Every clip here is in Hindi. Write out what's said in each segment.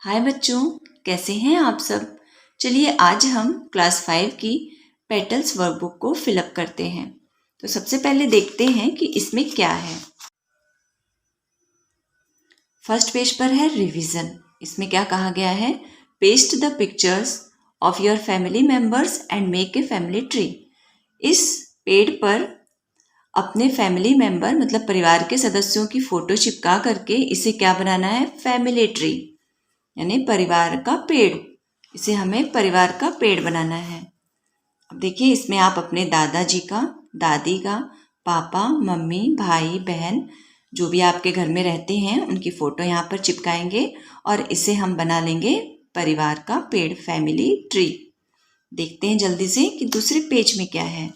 हाय बच्चों, कैसे हैं आप सब। चलिए आज हम क्लास 5 की पेटल्स वर्कबुक को फिलअप करते हैं। तो सबसे पहले देखते हैं कि इसमें क्या है। फर्स्ट पेज पर है रिवीजन। इसमें क्या कहा गया है, paste the pictures of your family members and make a family tree. इस पेड़ पर अपने फैमिली मेंबर मतलब परिवार के सदस्यों की फोटो चिपका करके इसे क्या बनाना है, फैमिली ट्री यानी परिवार का पेड़। इसे हमें परिवार का पेड़ बनाना है। अब देखिए इसमें आप अपने दादाजी का, दादी का, पापा, मम्मी, भाई, बहन जो भी आपके घर में रहते हैं उनकी फ़ोटो यहाँ पर चिपकाएंगे और इसे हम बना लेंगे परिवार का पेड़, फैमिली ट्री। देखते हैं जल्दी से कि दूसरे पेज में क्या है,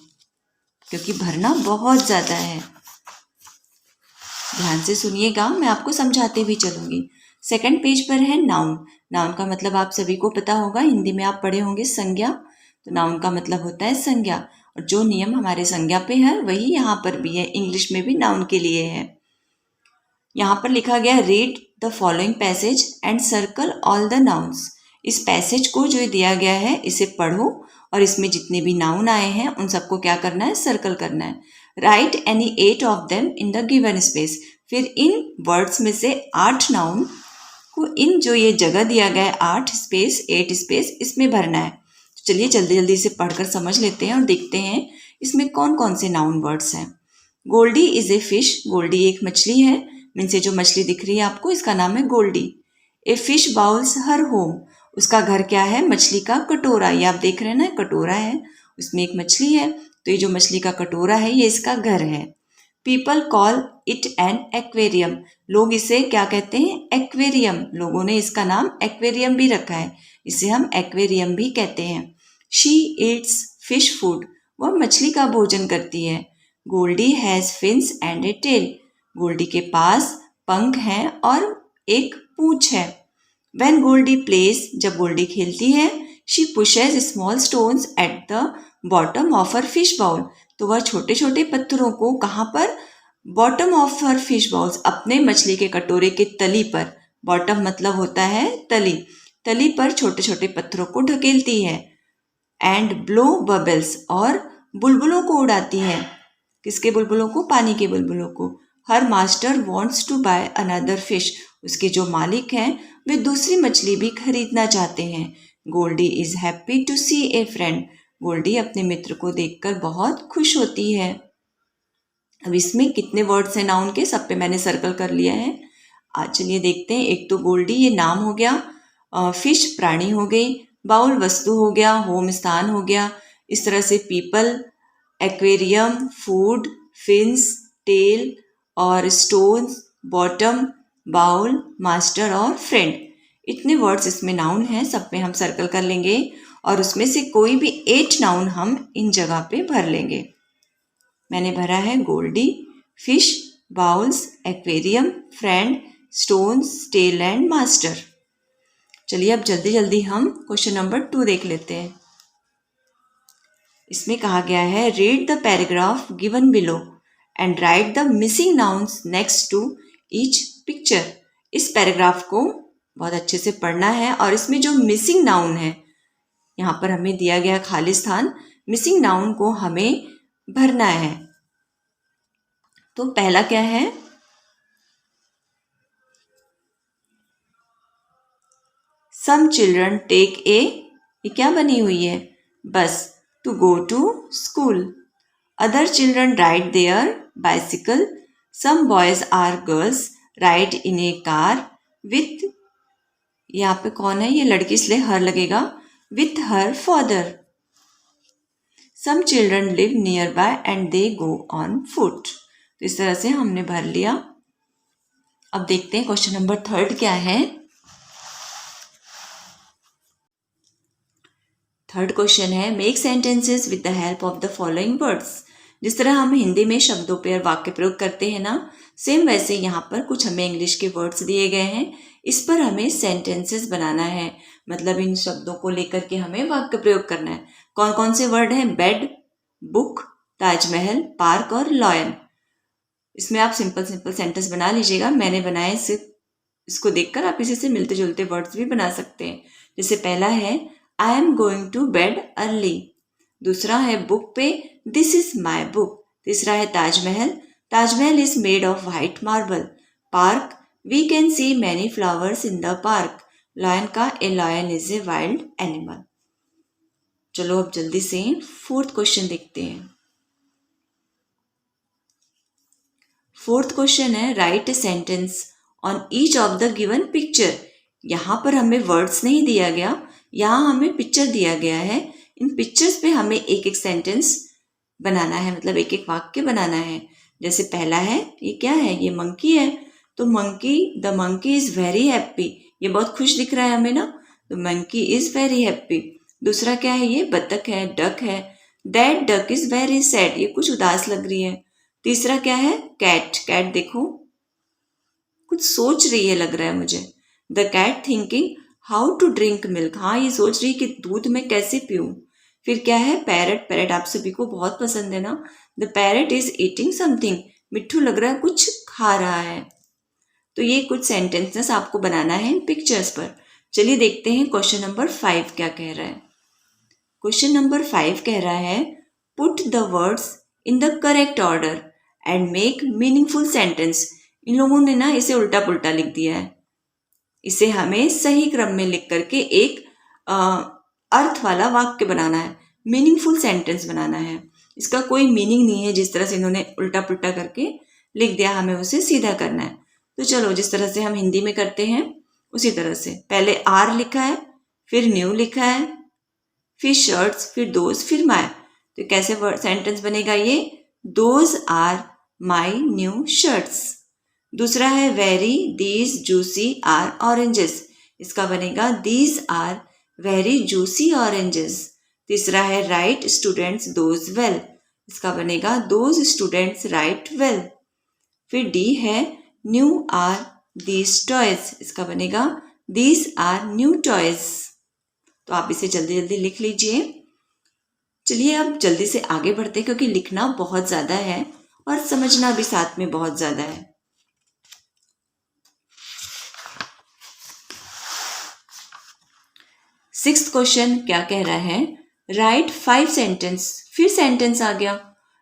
क्योंकि भरना बहुत ज़्यादा है। ध्यान से सुनिएगा, मैं आपको समझाते भी चलूँगी। सेकंड पेज पर है नाउन। नाउन का मतलब आप सभी को पता होगा, हिंदी में आप पढ़े होंगे संज्ञा। तो नाउन का मतलब होता है संज्ञा, और जो नियम हमारे संज्ञा पे है वही यहाँ पर भी है, इंग्लिश में भी नाउन के लिए है। यहाँ पर लिखा गया read the following passage and circle all the nouns. इस पैसेज को जो दिया गया है इसे पढ़ो और इसमें जितने भी नाउन आए हैं उन सबको क्या करना है, सर्कल करना है। Right any 8 of them in the given space. फिर इन वर्ड्स में से 8 नाउन को इन जो ये जगह दिया गया है 8 स्पेस इसमें भरना है। तो चलिए जल्दी जल्दी से पढ़कर समझ लेते हैं और देखते हैं इसमें कौन कौन से नाउन वर्ड्स हैं। Goldie is a fish. Goldie एक मछली है, मीन्स से जो मछली दिख रही है आपको इसका नाम है Goldie. A fish bowls her home. उसका घर क्या है, मछली का कटोरा। ये आप देख रहे हैं ना, कटोरा है, उसमें एक मछली है, तो ये जो मछली का कटोरा है ये इसका घर है। People call it an aquarium. लोग इसे क्या कहते हैं, एक्वेरियम। लोगों ने इसका नाम एक्वेरियम भी रखा है, इसे हम एक्वेरियम भी कहते हैं। She eats fish food. वह मछली का भोजन करती है। Goldie has fins and a tail. Goldie के पास पंख हैं और एक पूंछ है। When गोल्डी प्लेस, जब गोल्डी खेलती है, she pushes small stones at the bottom of her fish bowl. तो वह छोटे छोटे पत्थरों को कहाँ पर, bottom of her fish bowls, अपने मछली के कटोरे के तली पर। बॉटम मतलब होता है तली, तली पर छोटे छोटे पत्थरों को ढकेलती है। एंड ब्लो बबल्स, और बुलबुलों को उड़ाती है। किसके बुलबुलों को, पानी के बुलबुलों को। Her master wants to buy another fish. उसके जो मालिक हैं वे दूसरी मछली भी खरीदना चाहते हैं। Goldie is happy to see a friend. Goldie अपने मित्र को देखकर बहुत खुश होती है। अब इसमें कितने वर्ड्स हैं नाउन के, सब पे मैंने सर्कल कर लिया है। आज चलिए देखते हैं। एक तो गोल्डी ये नाम हो गया, फिश प्राणी हो गई, बाउल वस्तु हो गया, होम स्थान हो गया। इस तरह से people, aquarium, food, fins, tail और स्टोन्स, बॉटम, बाउल, मास्टर और फ्रेंड, इतने वर्ड्स इसमें नाउन हैं। सब में हम सर्कल कर लेंगे और उसमें से कोई भी 8 नाउन हम इन जगह पे भर लेंगे। मैंने भरा है Goldie, fish, bowls, aquarium, friend, stones, tail and master. चलिए अब जल्दी जल्दी हम क्वेश्चन नंबर 2 देख लेते हैं। इसमें कहा गया है read the paragraph given below and write the missing nouns next to each picture. इस पैराग्राफ को बहुत अच्छे से पढ़ना है और इसमें जो मिसिंग नाउन है, यहाँ पर हमें दिया गया खाली स्थान, मिसिंग नाउन को हमें भरना है। तो पहला क्या है, सम चिल्ड्रन टेक ए, ये क्या बनी हुई है, bus, to go to school. Other children ride their bicycle. Some boys or girls ride in a car with, यहाँ पे कौन है, ये लड़की इसलिए हर लगेगा, with her father. Some children live nearby and they go on foot. तो इस तरह से हमने भर लिया। अब देखते हैं क्वेश्चन नंबर 3 क्या है। थर्ड क्वेश्चन है make sentences with the help of the following words. जिस तरह हम हिंदी में शब्दों पर वाक्य प्रयोग करते हैं ना, सेम वैसे यहाँ पर कुछ हमें इंग्लिश के वर्ड्स दिए गए हैं, इस पर हमें सेंटेंसेस बनाना है। मतलब इन शब्दों को लेकर के हमें वाक्य प्रयोग करना है। कौन कौन से वर्ड हैं, बेड, बुक, ताजमहल, पार्क और लॉयन। इसमें आप सिंपल सिंपल सेंटेंस बना लीजिएगा, मैंने बनाए सिर्फ इसको देखकर आप इसी से मिलते जुलते वर्ड्स भी बना सकते हैं। जैसे पहला है I am going to bed early. दूसरा है बुक पे दिस इज माई बुक। तीसरा है Taj Mahal, Taj Mahal is made of white marble. Park, we can see many flowers in the park. Lion का a lion is a wild animal. चलो अब जल्दी से 4th क्वेश्चन देखते हैं। 4th क्वेश्चन है right a sentence on each of the given picture. यहाँ पर हमें वर्ड्स नहीं दिया गया, यहाँ हमें पिक्चर दिया गया है। इन पिक्चर्स पे हमें एक एक सेंटेंस बनाना है, मतलब एक एक वाक्य बनाना है। जैसे पहला है, ये क्या है, ये मंकी है, तो monkey, the monkey is very happy, ये बहुत खुश दिख रहा है हमें ना, तो मंकी इज वेरी हैप्पी। दूसरा क्या है, ये बतख है, डक है, that duck is very sad, ये कुछ उदास लग रही है। तीसरा क्या है, कैट, कैट देखो कुछ सोच रही है लग रहा है मुझे। The cat thinking how to drink milk, हाँ ये सोच रही है कि दूध मैं कैसे पीऊँ। फिर क्या है, पैरट, पैरट आप सभी को बहुत पसंद है ना। The parrot is eating something, मिट्ठू लग रहा है कुछ खा रहा है। तो ये कुछ सेंटेंसेस आपको बनाना है इन पिक्चर्स पर। चलिए देखते हैं क्वेश्चन नंबर 5 क्या कह रहा है। क्वेश्चन नंबर 5 कह रहा है put the words in the correct order and make meaningful sentence. इन लोगों ने ना इसे उल्टा पुल्टा लिख दिया है, इसे हमें सही क्रम में लिख करके एक अर्थ वाला वाक्य बनाना है, मीनिंगफुल सेंटेंस बनाना है। इसका कोई मीनिंग नहीं है, जिस तरह से इन्होंने उल्टा पुल्टा करके लिख दिया, हमें उसे सीधा करना है। तो चलो जिस तरह से हम हिंदी में करते हैं उसी तरह से, पहले आर लिखा है, फिर न्यू लिखा है, फिर शर्ट्स, फिर दोज, फिर माय। तो कैसे सेंटेंस बनेगा ये, those are my new shirts. दूसरा है very these juicy are oranges, इसका बनेगा these are very juicy oranges. तीसरा है राइट स्टूडेंट्स दोज वेल, इसका बनेगा दोज स्टूडेंट्स राइट वेल। फिर डी है न्यू आर दीज टॉयज, इसका बनेगा दीज आर न्यू टॉयज। तो आप इसे जल्दी जल्दी लिख लीजिए। चलिए अब जल्दी से आगे बढ़ते हैं, क्योंकि लिखना बहुत ज़्यादा है और समझना भी साथ में बहुत ज़्यादा है। 6th क्वेश्चन क्या कह रहा है, राइट 5 सेंटेंस, फिर सेंटेंस आ गया,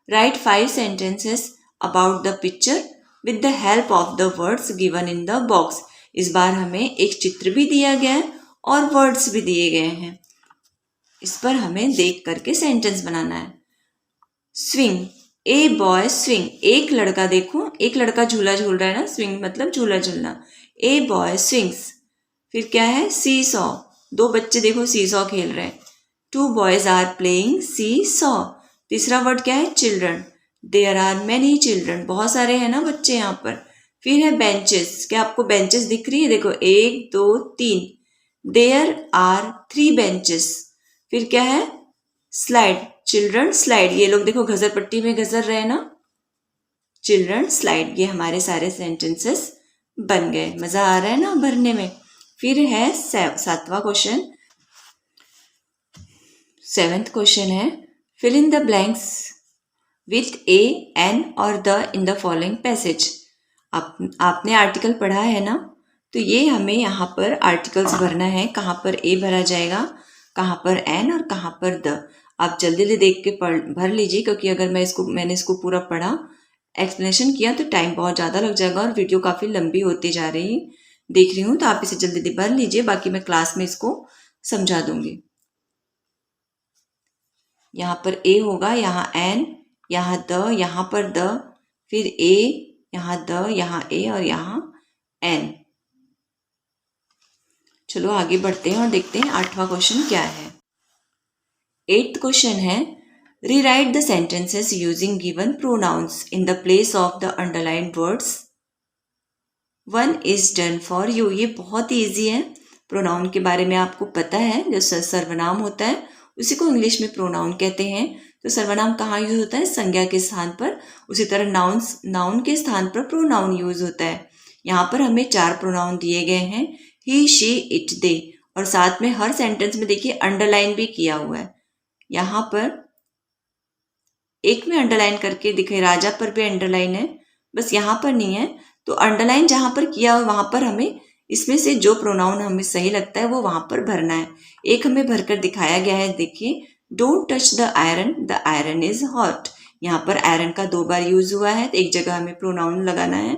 right 5 sentences about the picture with the help of the words given in the box. इस बार हमें एक चित्र भी दिया गया है और वर्ड्स भी दिए गए हैं, इस पर हमें देख करके सेंटेंस बनाना है। स्विंग, ए बॉय स्विंग, एक लड़का देखो, एक लड़का झूला झूल रहा है ना, स्विंग मतलब झूला झूलना, ए बॉय स्विंग्स। फिर क्या है, सी सॉ, दो बच्चे देखो सी सॉ खेल रहे हैं, 2 boys are playing see saw. तीसरा वर्ड क्या है, children, there are many children, बहुत सारे हैं ना बच्चे यहाँ पर। फिर है बेंचेस, क्या आपको बेंचेस दिख रही है, देखो 1 2 3, देयर आर 3 बेंचेस। फिर क्या है, स्लाइड, चिल्ड्रन स्लाइड, ये लोग देखो घसर पट्टी में घसर रहे हैं ना, चिल्ड्रन स्लाइड। ये हमारे सारे सेंटेंसेस बन गए, मजा आ रहा है ना भरने में। फिर है 7वां क्वेश्चन, 7th क्वेश्चन है fill in the blanks with a an और the in the following passage. आपने आर्टिकल पढ़ा है ना, तो ये हमें यहाँ पर आर्टिकल्स भरना है, कहाँ पर ए भरा जाएगा, कहाँ पर एन और कहाँ पर द। आप जल्दी जल्दी देख के भर लीजिए, क्योंकि अगर मैंने इसको पूरा पढ़ा, एक्सप्लेनेशन किया तो टाइम बहुत ज़्यादा लग जाएगा और वीडियो काफ़ी लंबी होती जा रही देख रही हूँ। तो आप इसे जल्दी जल्दी भर लीजिए, बाकी मैं क्लास में इसको समझा दूंगी। यहाँ पर ए होगा, यहाँ एन, यहाँ द, यहाँ पर द, फिर ए, यहाँ द, यहाँ ए और यहाँ एन। चलो आगे बढ़ते हैं और देखते हैं 8वां क्वेश्चन क्या है। 8th क्वेश्चन है rewrite the sentences using given pronouns in the place of the underlined words. 1 is done for you, ये बहुत ही ईजी है। प्रोनाउन के बारे में आपको पता है, जो सर्वनाम होता है उसी को इंग्लिश में प्रोनाउन कहते हैं। तो सर्वनाम कहाँ यूज होता है, संज्ञा के स्थान पर, उसी तरह नाउन के स्थान पर प्रोनाउन यूज होता है। यहाँ पर हमें 4 प्रोनाउन दिए गए हैं, ही, शी, इट, दे, और साथ में हर सेंटेंस में देखिए अंडरलाइन भी किया हुआ है। यहाँ पर एक में अंडरलाइन करके दिखे, राजा पर भी अंडरलाइन है, बस यहाँ पर नहीं है। तो अंडरलाइन जहाँ पर किया हो वहाँ पर हमें इसमें से जो प्रोनाउन हमें सही लगता है वो वहां पर भरना है। एक हमें भरकर दिखाया गया है, देखिए, don't touch the iron is hot. यहाँ पर आयरन का 2 बार यूज हुआ है, तो एक जगह हमें प्रोनाउन लगाना है।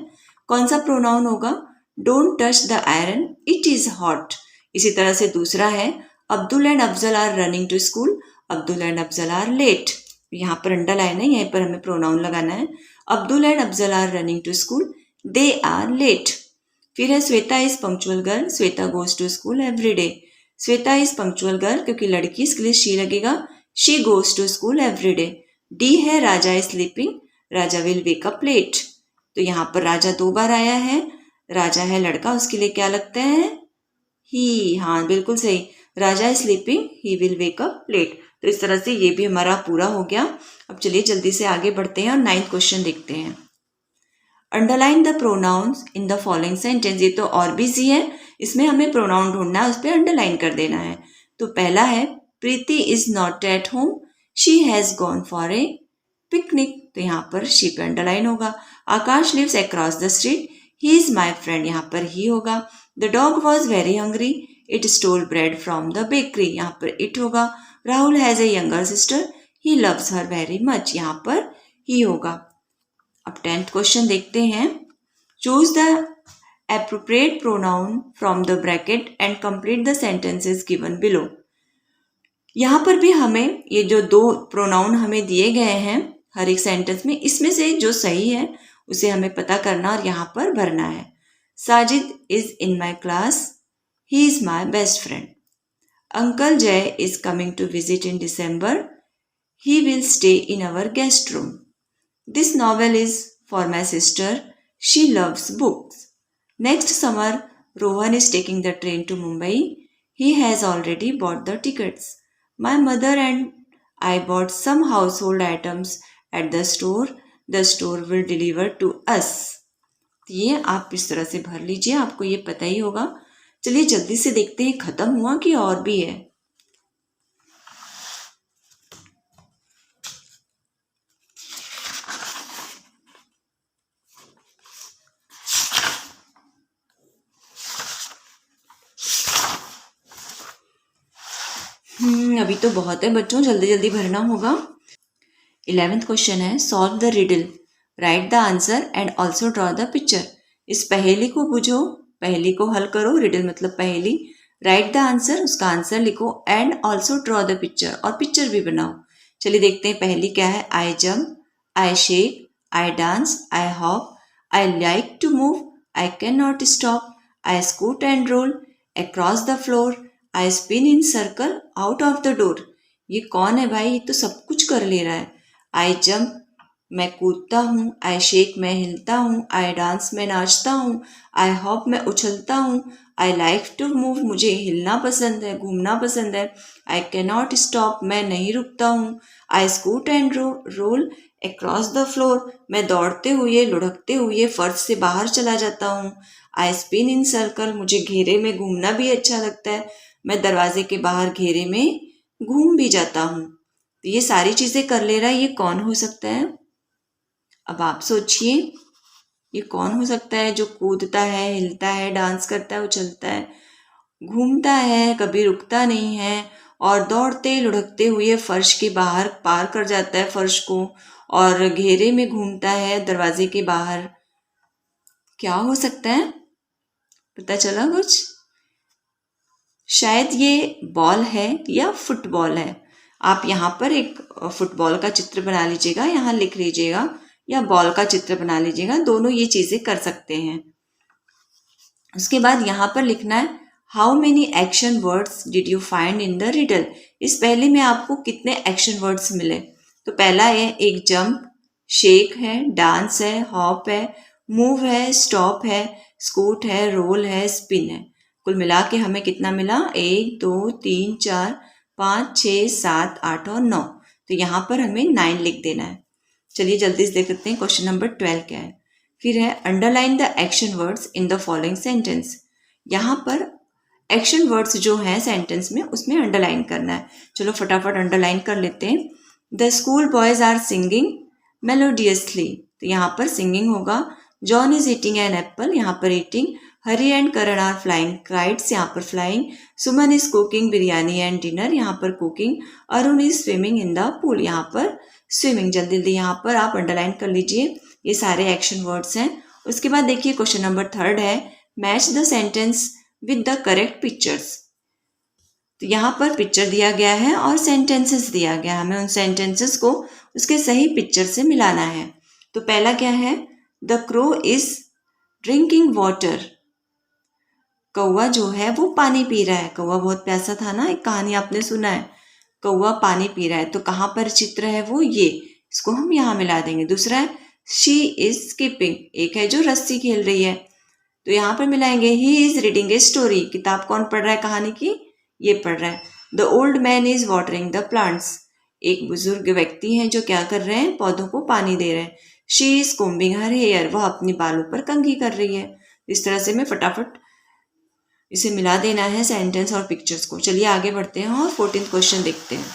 कौन सा प्रोनाउन होगा? Don't touch the iron, it is hot. इसी तरह से दूसरा है, Abdul and Afzal are running to school, Abdul and Afzal are late. यहाँ पर अंडरलाइन है, यहीं पर हमें प्रोनाउन लगाना है। Abdul and Afzal are running to school, they are late. फिर है Shweta is punctual girl, Shweta goes to school every day. Shweta is punctual girl, क्योंकि लड़की इसके लिए शी लगेगा, she goes to school every day. D है Raja is sleeping, Raja will wake up late. तो यहाँ पर राजा 2 बार आया है, राजा है लड़का, उसके लिए क्या लगता है? ही। हाँ, बिल्कुल सही, Raja is sleeping, he will wake up late. तो इस तरह से ये भी हमारा पूरा हो गया। अब चलिए जल्दी से आगे बढ़ते हैं और 9th क्वेश्चन देखते हैं। Underline the pronounce in the following sentence. ये तो और भी इजी है, इसमें हमें प्रोनाउन ढूंढना है, उस पर अंडरलाइन कर देना है। तो पहला है, Preeti is not at home, she has gone for a picnic. तो यहाँ पर शी पे अंडरलाइन होगा। Aakash lives across the street, he is my friend, यहाँ पर ही होगा। The dog was very hungry, it stole bread from the bakery, यहाँ पर इट होगा। Rahul has a younger sister, he loves her very much, यहाँ पर ही होगा। अब 10th क्वेश्चन देखते हैं। Choose the appropriate pronoun from the bracket and complete the sentences given below. यहाँ पर भी हमें ये जो 2 प्रोनाउन हमें दिए गए हैं हर एक सेंटेंस में, इसमें से जो सही है उसे हमें पता करना और यहाँ पर भरना है। Sajid is in my class, he is my best friend. Uncle Jay is coming to visit in December, he will stay in our guest room. This novel is for my sister. She loves books. Next summer, Rohan is taking the train to Mumbai. He has already bought the tickets. My mother and I bought some household items at the store. The store will deliver to us. ये आप इस तरह से भर लीजिए, आपको ये पता ही होगा। चलिए जल्दी से देखते हैं खत्म हुआ कि और भी है। अभी तो बहुत है बच्चों, जल्दी जल्दी भरना होगा। 11th क्वेश्चन है, solve the riddle, right the answer and also draw the picture. इस पहेली को बुझो, पहेली को हल करो, रिडल मतलब पहेली, राइट द आंसर, उसका आंसर लिखो, and also draw the picture, और पिक्चर भी बनाओ। चलिए देखते हैं पहेली क्या है। I jump, I shake, I dance, I hop, I like to move, I can not stop, I scoot and roll across the floor, I spin in circle out of the door. ये कौन है भाई? ये तो सब कुछ कर ले रहा है। आई जंप, मैं कूदता हूँ, आई शेक, मैं हिलता हूँ, आई डांस, मैं नाचता हूँ, आई हॉप, मैं उछलता हूँ, आई लाइक टू मूव, मुझे हिलना पसंद है, घूमना पसंद है, आई कैन नॉट स्टॉप, मैं नहीं रुकता हूँ, I scoot and roll across the floor, मैं दौड़ते हुए लुढ़कते हुए फर्श से बाहर चला जाता हूँ, आई स्पिन इन सर्कल, मुझे घेरे में घूमना भी अच्छा लगता है, मैं दरवाजे के बाहर घेरे में घूम भी जाता हूँ। तो ये सारी चीजें कर ले रहा है, ये कौन हो सकता है? अब आप सोचिए, ये कौन हो सकता है जो कूदता है, हिलता है, डांस करता है, उछलता है, घूमता है, कभी रुकता नहीं है, और दौड़ते लुढ़कते हुए फर्श के बाहर पार कर जाता है फर्श को, और घेरे में घूमता है दरवाजे के बाहर। क्या हो सकता है? पता चला कुछ? शायद ये बॉल है या फुटबॉल है। आप यहाँ पर एक फुटबॉल का चित्र बना लीजिएगा, यहाँ लिख लीजिएगा, या बॉल का चित्र बना लीजिएगा, दोनों ये चीज़ें कर सकते हैं। उसके बाद यहाँ पर लिखना है, how many action words did you find in the riddle. इस पहले में आपको कितने एक्शन वर्ड्स मिले? तो पहला है एक जंप, शेक है, डांस है, हॉप है, मूव है, स्टॉप है, स्कूट है, रोल है, स्पिन है। कुल मिला के हमें कितना मिला? 1 2 3 4 5 6 7 8 और 9। तो यहाँ पर हमें 9 लिख देना है। चलिए जल्दी से देख लेते हैं क्वेश्चन नंबर 12 क्या है। फिर है underline the action words in the following sentence. यहाँ पर एक्शन वर्ड्स जो हैं सेंटेंस में, उसमें अंडरलाइन करना है। चलो फटाफट अंडरलाइन कर लेते हैं। The school boys are singing melodiously, तो यहाँ पर सिंगिंग होगा। John is eating an apple, यहाँ पर eating. Hari and Karan are flying kites, यहाँ पर flying. Suman is cooking biryani and dinner, यहाँ पर cooking. Arun is swimming in the pool, यहाँ पर स्विमिंग। जल्दी जल्दी यहाँ पर आप अंडरलाइन कर लीजिए, ये सारे एक्शन वर्ड्स हैं। उसके बाद देखिए क्वेश्चन नंबर 3 है match the sentence with the correct pictures. तो यहाँ पर पिक्चर दिया गया है और सेंटेंसेस दिया गया है, हमें उन सेंटेंसेस को उसके सही पिक्चर से मिलाना है। तो पहला क्या है, the crow is drinking water, कौवा जो है वो पानी पी रहा है। कौवा बहुत प्यासा था ना, एक कहानी आपने सुना है, कौवा पानी पी रहा है। तो कहाँ पर चित्र है वो, ये, इसको हम यहाँ मिला देंगे। दूसरा है शी इज स्किपिंग, एक है जो रस्सी खेल रही है, तो यहाँ पर मिलाएंगे he is reading a story, किताब कौन पढ़ रहा है कहानी की, ये पढ़ रहा है। The old man is watering the plants, एक बुजुर्ग व्यक्ति हैं जो क्या कर रहे हैं, पौधों को पानी दे रहे हैं। She is combing her hair, वह अपनी बालों पर कंघी कर रही है। इस तरह से मैं फटाफट इसे मिला देना है सेंटेंस और पिक्चर्स को। चलिए आगे बढ़ते हैं और 14th क्वेश्चन देखते हैं।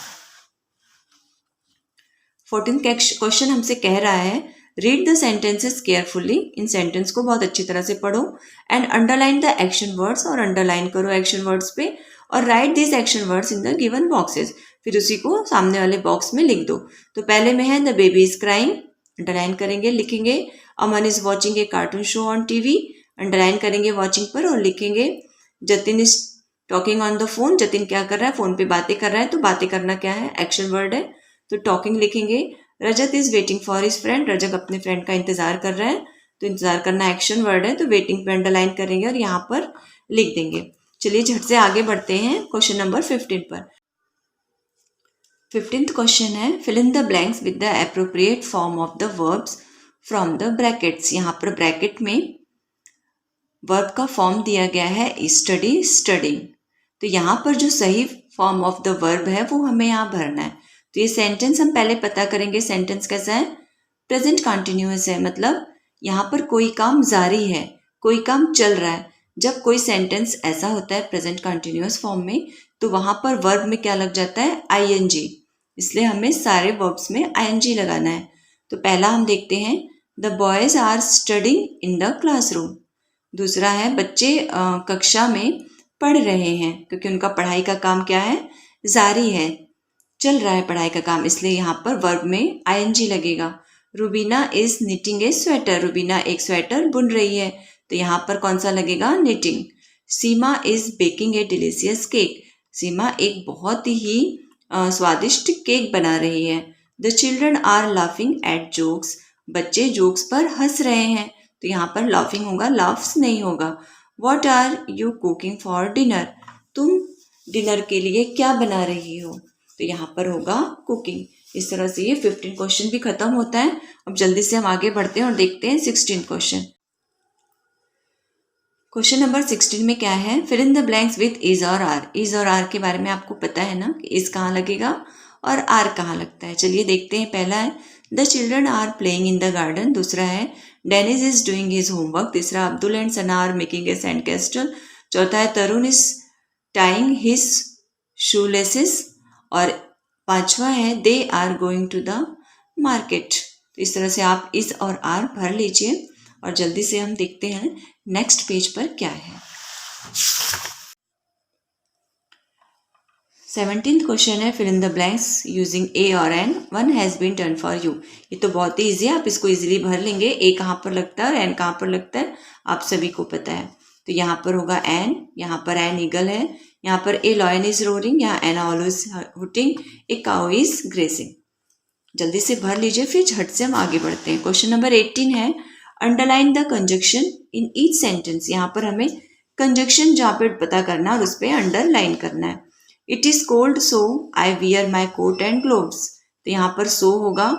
14th क्वेश्चन हमसे कह रहा है read the sentences carefully, in sentence को बहुत अच्छी तरह से पढ़ो and underline the action words, और अंडरलाइन करो एक्शन वर्ड्स पे, और right this action words in the given boxes, फिर उसी को सामने वाले बॉक्स में लिख दो। तो पहले में है the baby is crying, underline करेंगे, लिखेंगे। Aman is watching a cartoon show on TV, underline करेंगे वॉचिंग पर और लिखेंगे। Jatin is talking on the phone, Jatin क्या कर रहा है, फोन पे बातें कर रहा है, तो बातें करना क्या है, एक्शन वर्ड है, तो टॉकिंग लिखेंगे। Rajat is waiting for his friend, Rajat अपने फ्रेंड का इंतजार कर रहा है, तो इंतजार करना एक्शन वर्ड है, तो वेटिंग पे अंडरलाइन करेंगे और यहाँ पर लिख देंगे। चलिए झट से आगे बढ़ते हैं क्वेश्चन नंबर 15 पर। 15th क्वेश्चन है fill in the blanks with the appropriate form of the verbs from the brackets. यहाँ पर ब्रैकेट में वर्ब का फॉर्म दिया गया है स्टडी, स्टडिंग, तो यहाँ पर जो सही फॉर्म ऑफ द वर्ब है वो हमें यहाँ भरना है। तो ये सेंटेंस हम पहले पता करेंगे, सेंटेंस कैसा है, प्रेजेंट कंटिन्यूअस है, मतलब यहाँ पर कोई काम जारी है, कोई काम चल रहा है। जब कोई सेंटेंस ऐसा होता है प्रेजेंट कंटिन्यूअस फॉर्म में, तो वहाँ पर वर्ब में क्या लग जाता है, आईएनजी, इसलिए हमें सारे वर्ब्स में आईएनजी लगाना है। तो पहला हम देखते हैं the boys are studying in the classroom, दूसरा है बच्चे कक्षा में पढ़ रहे हैं, क्योंकि उनका पढ़ाई का काम क्या है, जारी है, चल रहा है पढ़ाई का काम, इसलिए यहाँ पर वर्ब में आईएनजी लगेगा। Rubina is knitting A sweater, Rubina एक स्वेटर बुन रही है, तो यहाँ पर कौन सा लगेगा, knitting. Seema is baking a delicious cake, Seema एक बहुत ही स्वादिष्ट केक बना रही है। The children are laughing at jokes, बच्चे जोक्स पर हंस रहे हैं, तो यहाँ पर लाफिंग होगा, लाफ्स नहीं होगा। What are you cooking for dinner, तुम डिनर के लिए क्या बना रही हो, तो यहाँ पर होगा कुकिंग। इस तरह से ये 15 क्वेश्चन भी खत्म होता है। अब जल्दी से हम आगे बढ़ते हैं और देखते हैं 16 क्वेश्चन। क्वेश्चन नंबर 16 में क्या है, fill in the blanks with is और आर। इज और आर के बारे में आपको पता है ना कि इज कहाँ लगेगा और आर कहाँ लगता है। चलिए देखते हैं। पहला है the children are playing in the garden, दूसरा है Dennis is doing his homework, तीसरा Abdul and Sana are making a sand castle, चौथा है Tarun is tying his shoe laces, और पांचवा है they are going to the market. तो इस तरह से आप इज और आर भर लीजिए और जल्दी से हम देखते हैं नेक्स्ट पेज पर क्या है। 17th क्वेश्चन है fill in the blanks using a और an, one has been done for you. ये तो बहुत ही ईजी है, आप इसको इजीली भर लेंगे। ए कहाँ पर लगता है और एन कहाँ पर लगता है आप सभी को पता है। तो यहाँ पर होगा एन, यहाँ पर एन ईगल है, यहाँ पर ए लॉयन इज रोरिंग, यहाँ an owl is hooting, a cow is grazing. जल्दी से भर लीजिए, फिर झट से हम आगे बढ़ते हैं। क्वेश्चन नंबर 18 है underline the conjunction in each sentence. यहाँ पर हमें कंजक्शन जहाँ पे पता करना और उस पर अंडरलाइन करना है। It is cold so I wear my coat and gloves, तो यहाँ पर सो होगा,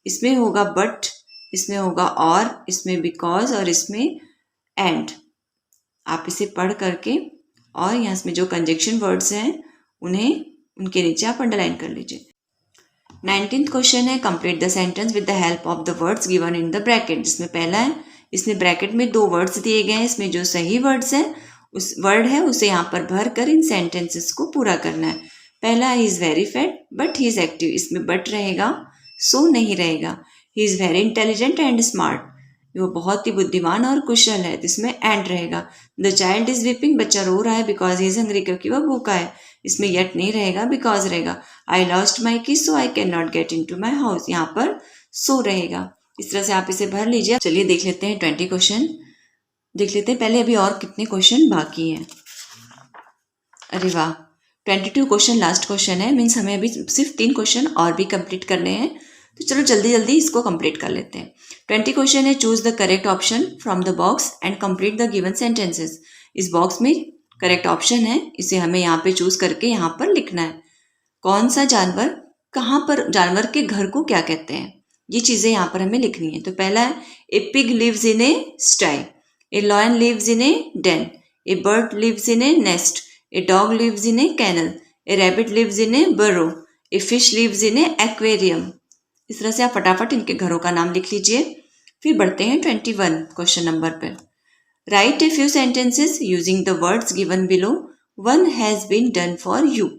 इसमें होगा बट, इसमें होगा और, इसमें बिकॉज और इसमें एंड। आप इसे पढ़ करके और यहाँ इसमें जो कंजक्शन वर्ड्स हैं उन्हें उनके नीचे आप अंडरलाइन कर लीजिए। 19th क्वेश्चन है complete the sentence with the help of the words given in the bracket. जिसमें पहला है, इसमें ब्रैकेट में 2 वर्ड्स दिए गए हैं, इसमें जो सही वर्ड्स है उस वर्ड है उसे यहाँ पर भर कर इन सेंटेंसेस को पूरा करना है। पहला he is very fat but he is active, इसमें बट रहेगा, सो नहीं रहेगा। He is very intelligent and smart, वो बहुत ही बुद्धिमान और कुशल है, तो इसमें एंड रहेगा। द चाइल्ड इज वीपिंग, बच्चा रो रहा है, बिकॉज ही इज हंग्री, क्योंकि वह भूखा है, इसमें येट नहीं रहेगा, बिकॉज रहेगा। आई lost my key, so I can not get into my house, यहाँ पर सो रहेगा। इस तरह से आप इसे भर लीजिए। चलिए देख लेते हैं 20 क्वेश्चन देख लेते हैं। पहले अभी और कितने क्वेश्चन बाकी हैं। अरे वाह, 22 क्वेश्चन लास्ट क्वेश्चन है, मीन्स हमें अभी सिर्फ 3 क्वेश्चन और भी कंप्लीट करने हैं, तो चलो जल्दी जल्दी इसको कंप्लीट कर लेते हैं। 20 क्वेश्चन है, choose the correct option from the box and complete the given sentences. इस बॉक्स में करेक्ट ऑप्शन है, इसे हमें यहाँ पे चूज करके यहाँ पर लिखना है। कौन सा जानवर कहाँ पर, जानवर के घर को क्या कहते हैं, ये चीज़ें यहाँ पर हमें लिखनी है। तो पहला है, a pig lives in a sty, a lion lives in a den, a bird lives in a nest, a dog lives in a kennel, a rabbit lives in a burrow, a fish lives in a aquarium। इस तरह से आप फटाफट इनके घरों का नाम लिख लीजिए। फिर बढ़ते हैं 21 क्वेश्चन नंबर पर। Write a few sentences using the words given below, one has been done for you.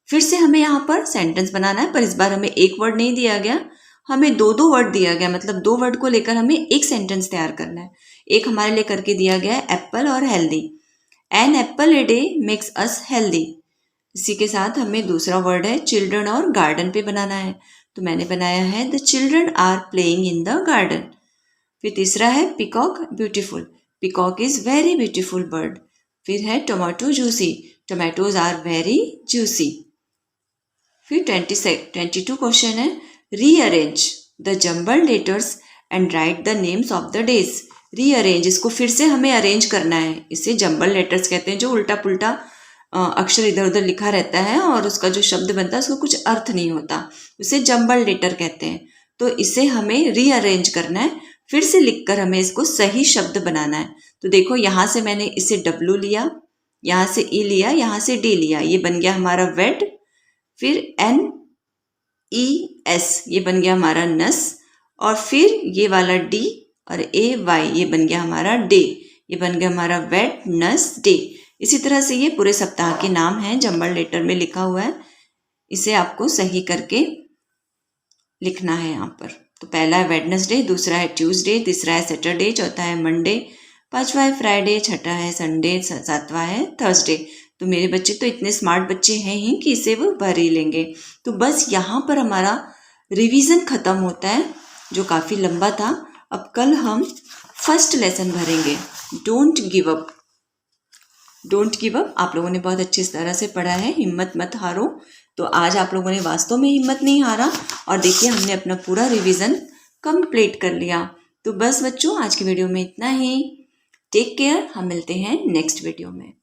फिर से हमें यहाँ पर सेंटेंस बनाना है, पर इस बार हमें एक वर्ड नहीं दिया गया, हमें दो वर्ड दिया गया, मतलब 2 वर्ड को लेकर हमें एक सेंटेंस तैयार करना है। एक हमारे लिए करके दिया गया है एप्पल और healthy. An apple a day makes us healthy। इसी के साथ हमें दूसरा वर्ड है चिल्ड्रन और गार्डन पे बनाना है, तो मैंने बनाया है the children are playing in the garden. फिर तीसरा है peacock beautiful, peacock is very beautiful bird. फिर है tomato juicy, tomatoes are very juicy. फिर 22 क्वेश्चन है, rearrange the jumbled letters and write the names of the days. Rearrange, इसको फिर से हमें अरेंज करना है, इसे जम्बल लेटर्स कहते हैं, जो उल्टा पुल्टा अक्षर इधर उधर लिखा रहता है और उसका जो शब्द बनता है उसको कुछ अर्थ नहीं होता, उसे जम्बल लेटर कहते हैं। तो इसे हमें रीअरेंज करना है, फिर से लिखकर हमें इसको सही शब्द बनाना है। तो देखो यहाँ से मैंने इसे डब्लू लिया, यहाँ से ई लिया, यहाँ से डी लिया, ये बन गया हमारा वेड। फिर एन ई एस, ये बन गया हमारा नस, और फिर ये वाला डी और ए वाई, ये बन गया हमारा डे, ये बन गया हमारा वेडनेसडे। इसी तरह से ये पूरे सप्ताह के नाम हैं, जम्बल लेटर में लिखा हुआ है, इसे आपको सही करके लिखना है यहाँ पर। तो पहला है वेडनेसडे, दूसरा है ट्यूसडे, तीसरा है सैटरडे, चौथा है मंडे, पांचवा है फ्राइडे, छठा है संडे, सातवां है थर्सडे। तो मेरे बच्चे तो इतने स्मार्ट बच्चे हैं ही कि इसे वो भर ही लेंगे। तो बस यहाँ पर हमारा रिवीजन खत्म होता है, जो काफ़ी लंबा था। अब कल हम फर्स्ट लेसन भरेंगे, don't give up. Don't give up आप लोगों ने बहुत अच्छी तरह से पढ़ा है, हिम्मत मत हारो। तो आज आप लोगों ने वास्तव में हिम्मत नहीं हारा, और देखिए हमने अपना पूरा रिवीजन कंप्लीट कर लिया। तो बस बच्चों, आज की वीडियो में इतना ही। टेक केयर, हम मिलते हैं नेक्स्ट वीडियो में।